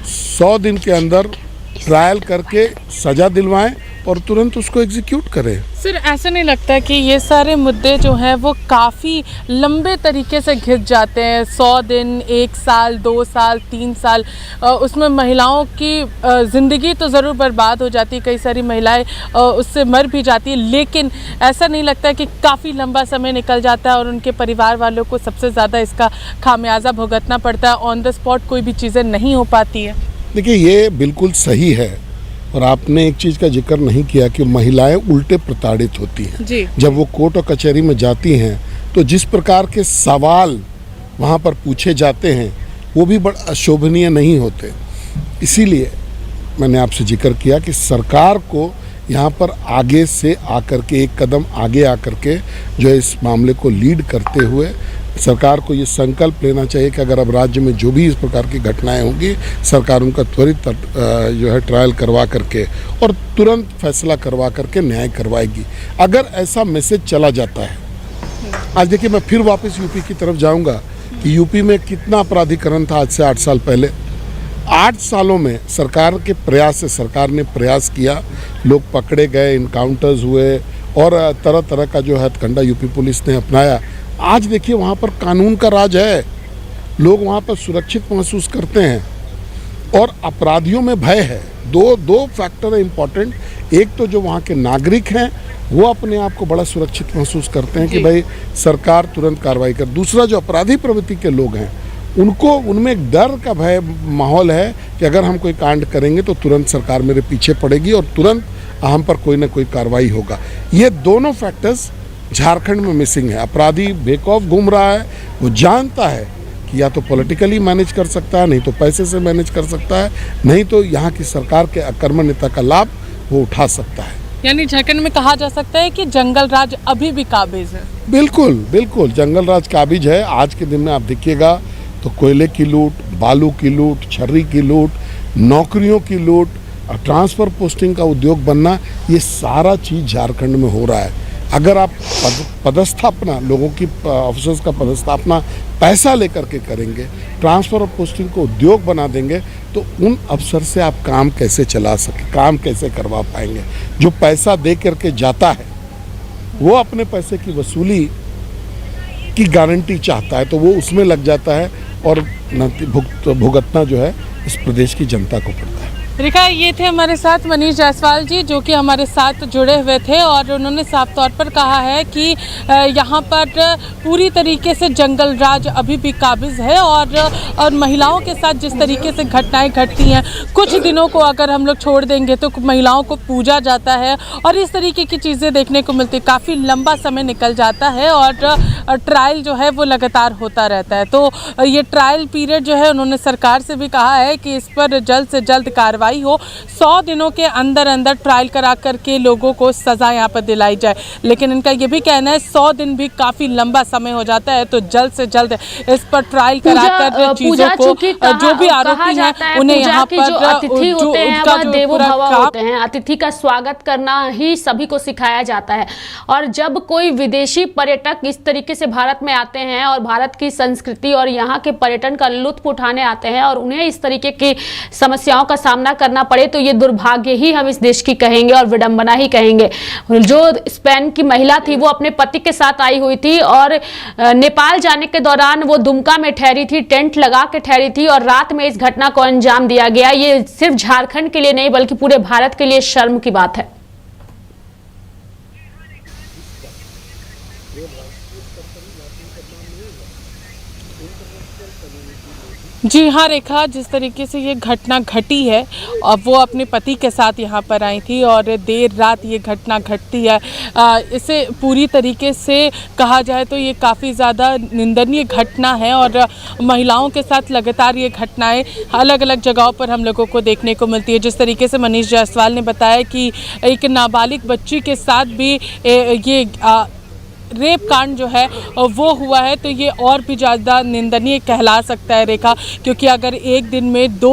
100 दिन के अंदर ट्रायल करके सजा दिलवाएं और तुरंत उसको एग्जीक्यूट करें। सर, ऐसा नहीं लगता कि ये सारे मुद्दे जो हैं वो काफ़ी लंबे तरीके से घिस जाते हैं? 100 दिन, 1 साल, 2 साल, 3 साल, उसमें महिलाओं की ज़िंदगी तो ज़रूर बर्बाद हो जाती है, कई सारी महिलाएं उससे मर भी जाती है, लेकिन ऐसा नहीं लगता कि काफ़ी लंबा समय निकल जाता है और उनके परिवार वालों को सबसे ज़्यादा इसका खामियाजा भुगतना पड़ता है? ऑन द स्पॉट कोई भी चीज़ें नहीं हो पाती है। देखिए, ये बिल्कुल सही है और आपने एक चीज़ का जिक्र नहीं किया कि महिलाएं उल्टे प्रताड़ित होती हैं जी। जब वो कोर्ट और कचहरी में जाती हैं तो जिस प्रकार के सवाल वहाँ पर पूछे जाते हैं वो भी बड़ा अशोभनीय नहीं होते। इसीलिए मैंने आपसे जिक्र किया कि सरकार को यहाँ पर आगे से आकर के, एक कदम आगे आकर के जो है इस मामले को लीड करते हुए सरकार को ये संकल्प लेना चाहिए कि अगर अब राज्य में जो भी इस प्रकार की घटनाएं होंगी, सरकार उनका त्वरित जो है ट्रायल करवा करके और तुरंत फैसला करवा करके न्याय करवाएगी। अगर ऐसा मैसेज चला जाता है, आज देखिए मैं फिर वापस यूपी की तरफ जाऊंगा कि यूपी में कितना अपराधीकरण था आज से 8 साल पहले। 8 सालों में सरकार के प्रयास से, सरकार ने प्रयास किया, लोग पकड़े गए, इनकाउंटर्स हुए और तरह तरह का जो हथकंडा यूपी पुलिस ने अपनाया। आज देखिए वहाँ पर कानून का राज है, लोग वहाँ पर सुरक्षित महसूस करते हैं और अपराधियों में भय है। दो फैक्टर है इम्पॉर्टेंट। एक तो जो वहाँ के नागरिक हैं वो अपने आप को बड़ा सुरक्षित महसूस करते हैं कि भाई सरकार तुरंत कार्रवाई कर। दूसरा, जो अपराधी प्रवृत्ति के लोग हैं उनमें एक डर का भय माहौल है कि अगर हम कोई कांड करेंगे तो तुरंत सरकार मेरे पीछे पड़ेगी और तुरंत हम पर कोई ना कोई कार्रवाई होगा। ये दोनों फैक्टर्स झारखंड में मिसिंग है। अपराधी बेखौफ घूम रहा है, वो जानता है कि या तो पॉलिटिकली मैनेज कर सकता है, नहीं तो पैसे से मैनेज कर सकता है, नहीं तो यहाँ की सरकार के अकर्मण्यता का लाभ वो उठा सकता है। यानी झारखंड में कहा जा सकता है कि जंगल राज अभी भी काबिज है। बिल्कुल बिल्कुल जंगल राज काबिज है। आज के दिन में आप देखिएगा तो कोयले की लूट, बालू की लूट, छर्री की लूट, नौकरियों की लूट, ट्रांसफ़र पोस्टिंग का उद्योग बनना, ये सारा चीज़ झारखंड में हो रहा है। अगर आप पदस्थापना लोगों की ऑफिसर्स का पदस्थापना पैसा लेकर के करेंगे, ट्रांसफ़र और पोस्टिंग को उद्योग बना देंगे, तो उन अफसर से आप काम कैसे चला सके, काम कैसे करवा पाएंगे। जो पैसा दे करके जाता है वो अपने पैसे की वसूली की गारंटी चाहता है, तो वो उसमें लग जाता है और भुगतना जो है इस प्रदेश की जनता को पड़ता है। रेखा, ये थे हमारे साथ मनीष जायसवाल जी, जो कि हमारे साथ जुड़े हुए थे और उन्होंने साफ तौर पर कहा है कि यहाँ पर पूरी तरीके से जंगल राज अभी भी काबिज है और महिलाओं के साथ जिस तरीके से घटनाएं घटती हैं, कुछ दिनों को अगर हम लोग छोड़ देंगे तो महिलाओं को पूजा जाता है और इस तरीके की चीज़ें देखने को मिलती, काफ़ी लंबा समय निकल जाता है और ट्रायल जो है वो लगातार होता रहता है। तो ये ट्रायल पीरियड जो है, उन्होंने सरकार से भी कहा है कि इस पर जल्द से जल्द कार्रवाई हो, 100 दिनों के अंदर अंदर ट्रायल करा करके लोगों को सज़ा यहाँ पर दिलाई जाए। लेकिन इनका ये भी कहना है 100 दिन भी काफ़ी लंबा समय हो जाता है, तो जल्द से जल्द इस पर ट्रायल कराकर चीज़ों को, जो भी आरोपी हैं उन्हें यहाँ पर जो अतिथि होते हैं वह देवो भव होते हैं। अतिथि का स्वागत करना ही सभी को सिखाया जाता है और जब कोई विदेशी पर्यटक इस तरीके से भारत में आते हैं और भारत की संस्कृति और यहाँ के पर्यटन का लुत्फ उठाने आते हैं और उन्हें इस तरीके की समस्याओं का सामना करना पड़े, तो ये दुर्भाग्य ही हम इस देश की कहेंगे और विडंबना ही कहेंगे। जो स्पेन की महिला थी वो अपने पति के साथ आई हुई थी और नेपाल जाने के दौरान वो दुमका में ठहरी थी, टेंट लगा के ठहरी थी और रात में इस घटना को अंजाम दिया गया। ये सिर्फ झारखंड के लिए नहीं बल्कि पूरे भारत के लिए शर्म की बात है। जी हाँ रेखा, जिस तरीके से ये घटना घटी है, अब वो अपने पति के साथ यहाँ पर आई थी और देर रात ये घटना घटती है। इसे पूरी तरीके से कहा जाए तो ये काफ़ी ज़्यादा निंदनीय घटना है और महिलाओं के साथ लगातार ये घटनाएं अलग अलग जगहों पर हम लोगों को देखने को मिलती है। जिस तरीके से मनीष जायसवाल ने बताया कि एक नाबालिग बच्ची के साथ भी ये रेप कांड जो है वो हुआ है, तो ये और भी ज़्यादा निंदनीय कहला सकता है रेखा, क्योंकि अगर एक दिन में 2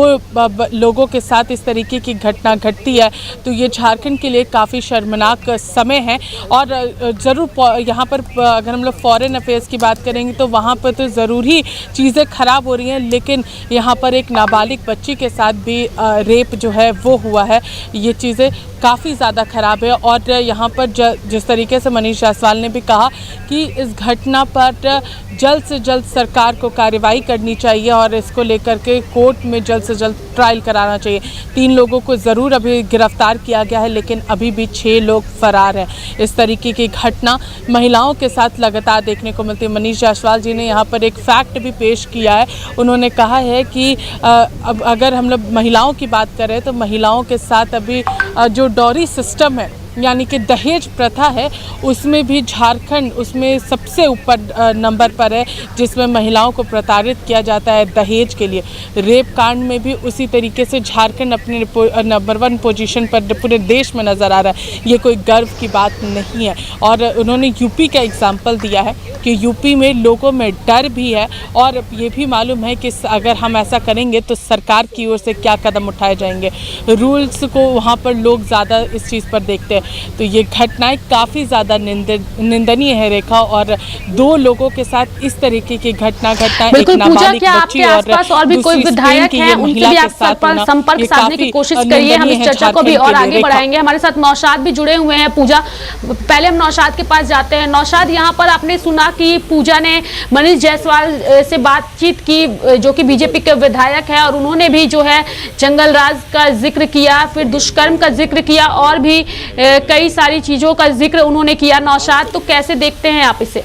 लोगों के साथ इस तरीके की घटना घटती है तो ये झारखंड के लिए काफ़ी शर्मनाक समय है। और ज़रूर यहाँ पर अगर हम लोग फॉरेन अफेयर्स की बात करेंगे तो वहाँ पर तो ज़रूर ही चीज़ें ख़राब हो रही हैं, लेकिन यहाँ पर एक नाबालिग बच्ची के साथ भी रेप जो है वो हुआ है, ये चीज़ें काफ़ी ज़्यादा ख़राब है। और यहाँ पर जिस तरीके से मनीष जायसवाल ने भी कहा कि इस घटना पर जल्द से जल्द सरकार को कार्रवाई करनी चाहिए और इसको लेकर के कोर्ट में जल्द से जल्द ट्रायल कराना चाहिए। 3 लोगों को ज़रूर अभी गिरफ्तार किया गया है, लेकिन अभी भी 6 लोग फरार हैं। इस तरीके की घटना महिलाओं के साथ लगातार देखने को मिलती है। मनीष जायसवाल जी ने यहाँ पर एक फैक्ट भी पेश किया है। उन्होंने कहा है कि अब अगर हम लोग महिलाओं की बात करें तो महिलाओं के साथ अभी जो डॉरी सिस्टम है, यानी कि दहेज प्रथा है, उसमें भी झारखंड उसमें सबसे ऊपर नंबर पर है, जिसमें महिलाओं को प्रताड़ित किया जाता है दहेज के लिए। रेप कांड में भी उसी तरीके से झारखंड अपने नंबर 1 पोजीशन पर पूरे देश में नज़र आ रहा है। ये कोई गर्व की बात नहीं है। और उन्होंने यूपी का एग्जाम्पल दिया है कि यूपी में लोगों में डर भी है और ये भी मालूम है कि अगर हम ऐसा करेंगे तो सरकार की ओर से क्या कदम उठाए जाएंगे। रूल्स को वहाँ पर लोग ज़्यादा इस चीज़ पर देखते हैं। तो ये घटनाएं काफ़ी ज़्यादा निंदनीय है रेखा, और 2 लोगों के साथ इस तरीके की घटना घटना, एक नाबालिग बच्ची और भी कोई विधायक हैं उनसे भी आप संपर्क साधने की कोशिश करिए। हम इस चर्चा को भी और आगे बढ़ाएंगे। हमारे साथ नौशाद भी जुड़े हुए हैं। पूजा, पहले हम नौशाद के पास जाते हैं। नौशाद, यहाँ पर आपने सुना कि पूजा ने मनीष जायसवाल से बातचीत की, जो कि बीजेपी के विधायक है, और उन्होंने भी जो है जंगल राज का जिक्र किया, फिर दुष्कर्म का जिक्र किया और भी कई सारी चीजों का जिक्र उन्होंने किया। नौशाद, तो कैसे देखते हैं आप इसे?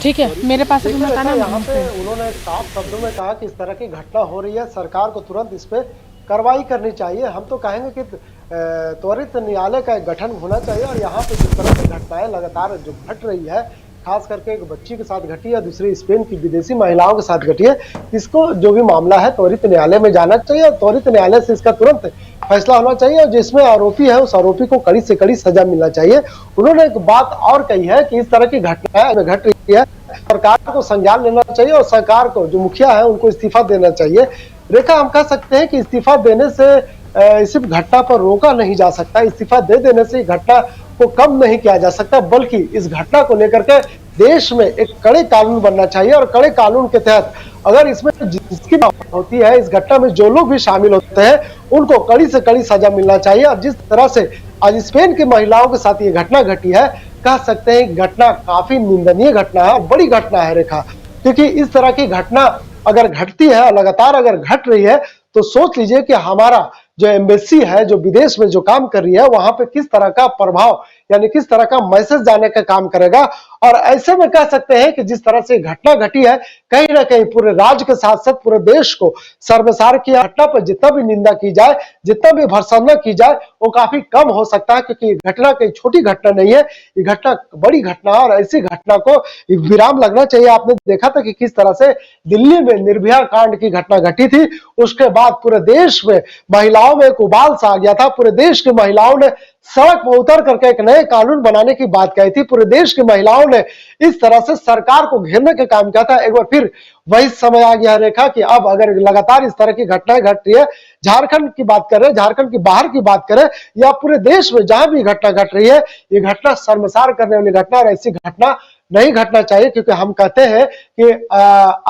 ठीक है, मेरे पास यहाँ पे उन्होंने साफ शब्दों में कहा कि इस तरह की घटना हो रही है, सरकार को तुरंत इस पे कार्रवाई करनी चाहिए। हम तो कहेंगे कि त्वरित न्यायालय का एक गठन होना चाहिए और यहाँ पे जिस तरह की घटनाएं लगातार जो घट रही है, खास करके एक बच्ची के साथ घटी है, दूसरी स्पेन की विदेशी महिलाओं के साथ घटी है। इसको जो भी मामला है त्वरित न्यायालय में जाना चाहिए और त्वरित न्यायालय से इसका तुरंत फैसला होना चाहिए और जिसमें आरोपी है उस आरोपी को कड़ी से कड़ी सजा मिलना चाहिए। उन्होंने एक बात और कही है कि इस तरह की घटनाएं घट रही है, सरकार को संज्ञान लेना चाहिए और सरकार को जो मुखिया है उनको इस्तीफा देना चाहिए। रेखा, हम कह सकते हैं कि इस्तीफा देने से सिर्फ घटना पर रोका नहीं जा सकता, इस्तीफा दे देने से घटना को कम नहीं किया जा सकता, बल्कि इस घटना को लेकर के देश में एक कड़े कानून बनना चाहिए और कड़े कानून के तहत अगर इसमें जिसकी बात होती है, इस घटना में जो लोग भी शामिल होते हैं उनको कड़ी से कड़ी सजा मिलना चाहिए। और जिस तरह से आज स्पेन की महिलाओं के साथ ये घटना घटी है, कह सकते हैं घटना काफी निंदनीय घटना है, बड़ी घटना है रेखा, क्योंकि इस तरह की घटना अगर घटती है, लगातार अगर घट रही है, तो सोच लीजिए कि हमारा जो एम्बेसी है, जो विदेश में जो काम कर रही है, वहां पे किस तरह का प्रभाव यानी किस तरह का मैसेज जाने का काम करेगा। और ऐसे में कह सकते हैं कि जिस तरह से घटना घटी है, कहीं ना कहीं पूरे राज्य के साथ साथ पूरे देश को शर्मसार किया। घटना पर जितना भी निंदा की जाए, जितना भी भर्त्सना की जाए, वो काफी कम हो सकता है, क्योंकि ये घटना कोई छोटी घटना नहीं है, ये घटना बड़ी घटना है और ऐसी घटना को विराम लगना चाहिए। आपने देखा था कि किस तरह से दिल्ली में निर्भया कांड की घटना घटी थी, उसके बाद पूरे देश में महिलाओं में एक उबाल सा आ गया था। पूरे देश की महिलाओं ने सड़क पर उतर करके एक नए कानून बनाने की बात कही थी। पूरे देश की महिलाओं ने इस तरह से सरकार को घेरने का काम किया था। एक बार फिर वही समय आ गया रेखा कि अब अगर लगातार इस तरह की घटनाएं घट रही है, झारखंड की बात करें, झारखंड की बाहर की बात करें या पूरे देश में जहां भी घटना घट रही है, ये घटना शर्मसार करने वाली घटना और ऐसी घटना नहीं घटना चाहिए। क्योंकि हम कहते हैं कि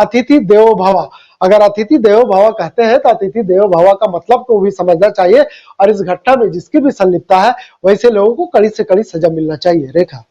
अतिथि देवो भव, अगर अतिथि देवो भव कहते हैं तो अतिथि देवो भव का मतलब को भी समझना चाहिए और इस घटना में जिसकी भी संलिप्तता है वैसे लोगों को कड़ी से कड़ी सजा मिलना चाहिए। रेखा,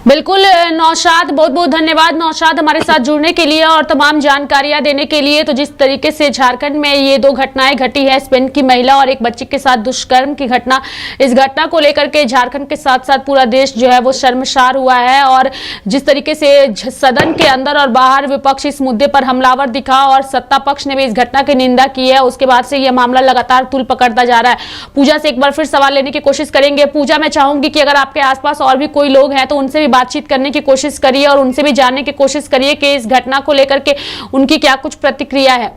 बिल्कुल नौशाद, बहुत बहुत धन्यवाद नौशाद हमारे साथ जुड़ने के लिए और तमाम जानकारियां देने के लिए। तो जिस तरीके से झारखंड में ये दो घटनाएं घटी है, स्पेन की महिला और एक बच्ची के साथ दुष्कर्म की घटना, इस घटना को लेकर के झारखंड के साथ साथ पूरा देश जो है वो शर्मसार हुआ है। और जिस तरीके से सदन के अंदर और बाहर विपक्ष इस मुद्दे पर हमलावर दिखा और सत्ता पक्ष ने भी इस घटना की निंदा की है, उसके बाद से यह मामला लगातार तूल पकड़ता जा रहा है। पूजा से एक बार फिर सवाल लेने की कोशिश करेंगे। पूजा, मैं चाहूंगी कि अगर आपके आसपास और भी कोई लोग हैं तो उनसे भी बातचीत करने की कोशिश करिए और उनसे भी जानने की कोशिश करिए कि इस घटना को लेकर के उनकी क्या कुछ प्रतिक्रिया है।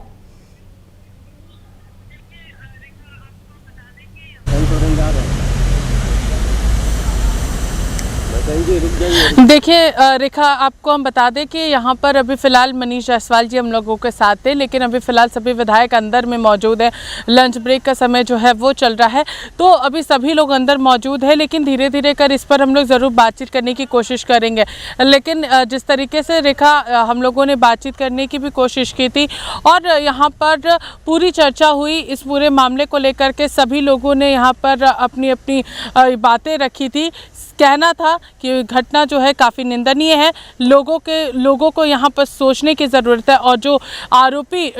देखिए रेखा, आपको हम बता दें कि यहाँ पर अभी फिलहाल मनीष जायसवाल जी हम लोगों के साथ थे, लेकिन अभी फिलहाल सभी विधायक अंदर में मौजूद हैं। लंच ब्रेक का समय जो है वो चल रहा है, तो अभी सभी लोग अंदर मौजूद हैं, लेकिन धीरे धीरे कर इस पर हम लोग ज़रूर बातचीत करने की कोशिश करेंगे। लेकिन जिस तरीके से रेखा हम लोगों ने बातचीत करने की भी कोशिश की थी और यहाँ पर पूरी चर्चा हुई इस पूरे मामले को लेकर के, सभी लोगों ने यहाँ पर अपनी अपनी बातें रखी थी। कहना था कि घटना जो है काफ़ी निंदनीय है, लोगों को यहाँ पर सोचने की ज़रूरत है और जो आरोपी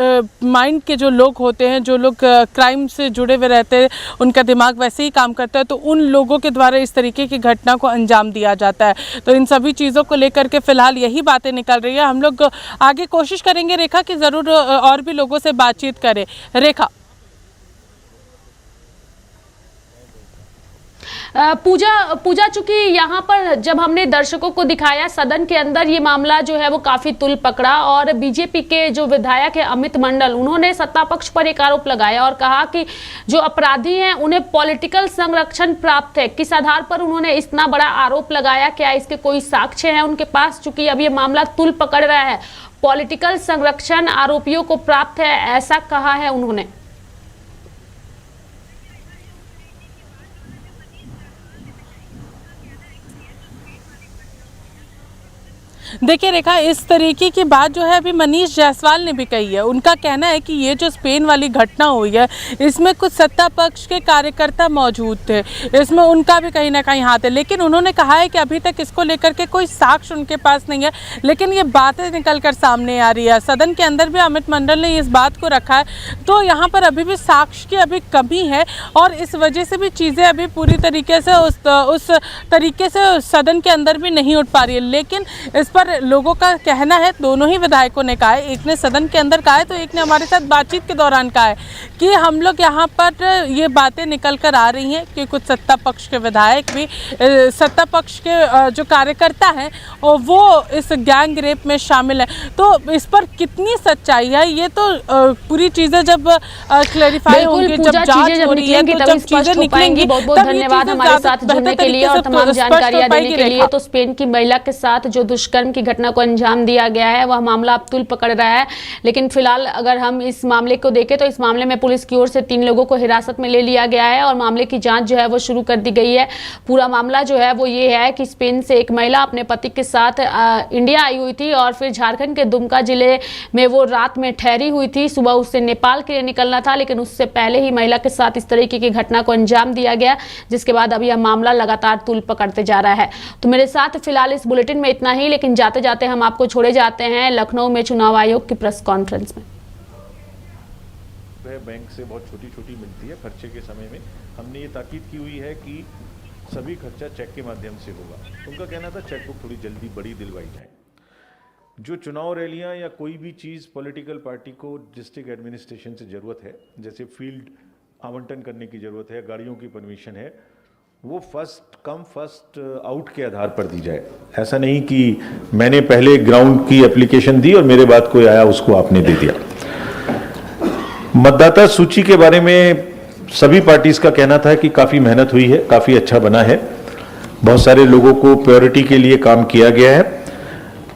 माइंड के जो लोग होते हैं, जो लोग क्राइम से जुड़े हुए रहते हैं, उनका दिमाग वैसे ही काम करता है, तो उन लोगों के द्वारा इस तरीके की घटना को अंजाम दिया जाता है। तो इन सभी चीज़ों को लेकर के फ़िलहाल यही बातें निकल रही है। हम लोग आगे कोशिश करेंगे रेखा कि ज़रूर और भी लोगों से बातचीत करें। रेखा, पूजा चूंकि यहाँ पर जब हमने दर्शकों को दिखाया सदन के अंदर, ये मामला जो है वो काफी तुल पकड़ा और बीजेपी के जो विधायक है अमित मंडल, उन्होंने सत्ता पक्ष पर एक आरोप लगाया और कहा कि जो अपराधी हैं उन्हें पॉलिटिकल संरक्षण प्राप्त है। किस आधार पर उन्होंने इतना बड़ा आरोप लगाया? क्या इसके कोई साक्ष्य है उनके पास? चूंकि अब ये मामला तुल पकड़ रहा है, पॉलिटिकल संरक्षण आरोपियों को प्राप्त है, ऐसा कहा है उन्होंने। देखिए रेखा, इस तरीके की बात जो है अभी मनीष जायसवाल ने भी कही है। उनका कहना है कि ये जो स्पेन वाली घटना हुई है, इसमें कुछ सत्ता पक्ष के कार्यकर्ता मौजूद थे, इसमें उनका भी कहीं ना कहीं हाथ है, लेकिन उन्होंने कहा है कि अभी तक इसको लेकर के कोई साक्ष्य उनके पास नहीं है, लेकिन ये बातें निकल कर सामने आ रही है। सदन के अंदर भी अमित मंडल ने इस बात को रखा है, तो यहाँ पर अभी भी साक्ष्य की अभी कमी है और इस वजह से भी चीज़ें अभी पूरी तरीके से उस तरीके से सदन के अंदर भी नहीं उठ पा रही है। लेकिन इस पर और लोगों का कहना है, दोनों ही विधायकों ने कहा है, एक ने सदन के अंदर कहा है तो एक ने हमारे साथ बातचीत के दौरान कहा है कि हम लोग यहाँ पर ये बातें निकल कर आ रही हैं कि कुछ सत्ता पक्ष के विधायक भी, सत्ता पक्ष के जो कार्यकर्ता हैं और वो इस गैंग रेप में शामिल है। तो इस पर कितनी सच्चाई है, ये तो पूरी चीज़ें जब क्लैरिफाई होंगी, जब जांच हो रही है, तो जब चीज़ें निकलेंगी। बहुत बहुत धन्यवाद हमारे साथ जुड़ने के लिए और तमाम जानकारियां देने के लिए। तो स्पेन की महिला के साथ जो दुष्कर्म की घटना को अंजाम दिया गया है वह मामला अब तूल पकड़ रहा है, लेकिन फिलहाल अगर हम इस मामले को देखें तो इस मामले में पुलिस की ओर से 3 लोगों को हिरासत में ले लिया गया है और मामले की जांच जो है वो शुरू कर दी गई है। पूरा मामला जो है वो ये है कि स्पेन से एक महिला अपने पति के साथ इंडिया आई हुई थी और फिर झारखंड के दुमका जिले में वो रात में ठहरी हुई थी। सुबह उससे नेपाल के लिए निकलना था, लेकिन उससे पहले ही महिला के साथ इस तरीके की घटना को अंजाम दिया गया, जिसके बाद अब यह मामला लगातार तूल पकड़ते जा रहा है। तो मेरे साथ फिलहाल इस बुलेटिन में इतना ही, लेकिन जाते जाते हम आपको छोड़े जाते हैं लखनऊ में चुनाव आयोग की प्रेस कॉन्फ्रेंस में। बैंक से बहुत छोटी छोटी मिलती है खर्चे के समय में। हमने ये ताकीद की हुई है कि सभी खर्चा चेक के माध्यम से होगा। उनका कहना था चेकबुक थोड़ी जल्दी बड़ी दिलवाई जाए। जो चुनाव रैलियां या कोई भी चीज़ पॉलिटिकल पार्टी को डिस्ट्रिक्ट एडमिनिस्ट्रेशन से ज़रूरत है, जैसे फील्ड आवंटन करने की ज़रूरत है, गाड़ियों की परमिशन है, वो फर्स्ट कम फर्स्ट आउट के आधार पर दी जाए। ऐसा नहीं कि मैंने पहले ग्राउंड की एप्लीकेशन दी और मेरे बाद कोई आया उसको आपने दे दिया। मतदाता सूची के बारे में सभी पार्टीज का कहना था कि काफ़ी मेहनत हुई है, काफ़ी अच्छा बना है, बहुत सारे लोगों को प्योरिटी के लिए काम किया गया है,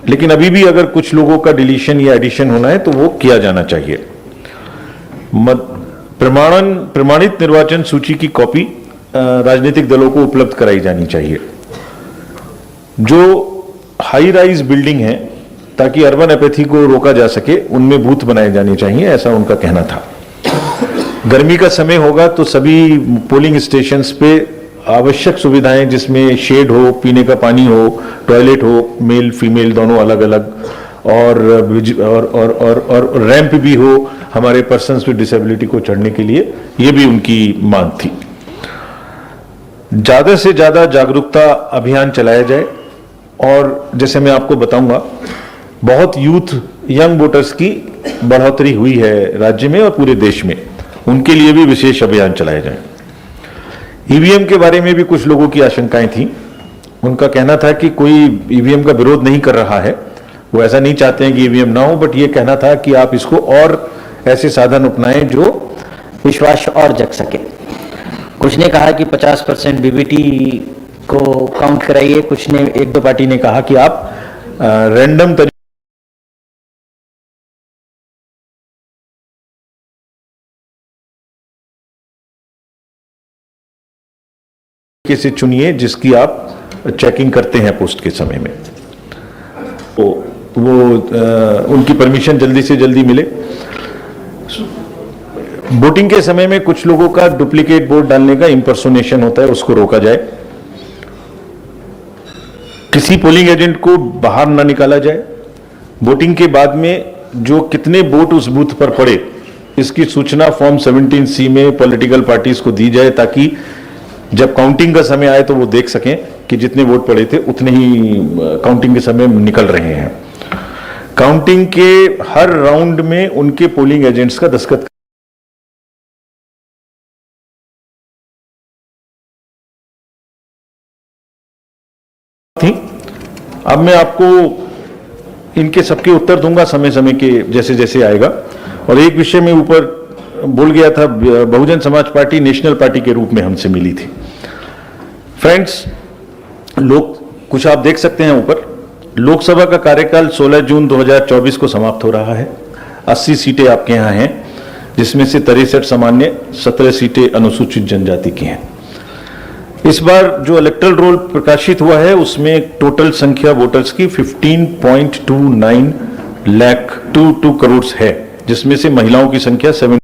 लेकिन अभी भी अगर कुछ लोगों का डिलीशन या एडिशन होना है तो वो किया जाना चाहिए। प्रमाणित निर्वाचन सूची की कॉपी राजनीतिक दलों को उपलब्ध कराई जानी चाहिए। जो हाई राइज बिल्डिंग है, ताकि अर्बन एपैथी को रोका जा सके, उनमें बूथ बनाए जाने चाहिए, ऐसा उनका कहना था। गर्मी का समय होगा तो सभी पोलिंग स्टेशंस पे आवश्यक सुविधाएं, जिसमें शेड हो, पीने का पानी हो, टॉयलेट हो, मेल फीमेल दोनों अलग अलग, और रैंप भी हो हमारे पर्सन्स विद डिसेबिलिटी को चढ़ने के लिए, ये भी उनकी मांग थी। ज्यादा से ज्यादा जागरूकता अभियान चलाया जाए और जैसे मैं आपको बताऊंगा, बहुत यूथ यंग वोटर्स की बढ़ोतरी हुई है राज्य में और पूरे देश में, उनके लिए भी विशेष अभियान चलाए जाए। ईवीएम के बारे में भी कुछ लोगों की आशंकाएं थी। उनका कहना था कि कोई ईवीएम का विरोध नहीं कर रहा है, वो ऐसा नहीं चाहते हैं कि ईवीएम ना हो, बट ये कहना था कि आप इसको और ऐसे साधन अपनाएं जो विश्वास और जग सके। कुछ ने कहा कि 50% बीबीटी को काउंट कराइए, कुछ ने, 1-2 पार्टी ने कहा कि आप रैंडम से चुनिए जिसकी आप चेकिंग करते हैं पोस्ट के समय में, तो वो उनकी परमिशन जल्दी से जल्दी मिले। वोटिंग के समय में कुछ लोगों का डुप्लीकेट वोट डालने का इंपर्सोनेशन होता है, उसको रोका जाए। किसी पोलिंग एजेंट को बाहर ना निकाला जाए। वोटिंग के बाद में जो कितने वोट उस बूथ पर पड़े, इसकी सूचना फॉर्म 17C में पॉलिटिकल पार्टीज को दी जाए, ताकि जब काउंटिंग का समय आए तो वो देख सकें कि जितने वोट पड़े थे उतने ही काउंटिंग के समय निकल रहे हैं। काउंटिंग के हर राउंड में उनके पोलिंग एजेंट्स का दस्तखत थी। अब मैं आपको इनके सबके उत्तर दूंगा समय समय के जैसे जैसे आएगा। और एक विषय में ऊपर बोल गया था, Bahujan Samaj party national party के रूप में हमसे मिली थी। फ्रेंड्स, लोग कुछ आप देख सकते हैं ऊपर, लोकसभा का कार्यकाल 16 जून 2024 को समाप्त हो रहा है। 80 सीटें आपके यहाँ हैं, जिसमें से 63 सामान्य, 17 सीटें अनुसूचित जनजाति की हैं। इस बार जो इलेक्टोरल रोल प्रकाशित हुआ है उसमें टोटल संख्या वोटर्स की 15.29 लाख 22 करोड़ है, जिसमें से महिलाओं की संख्या 7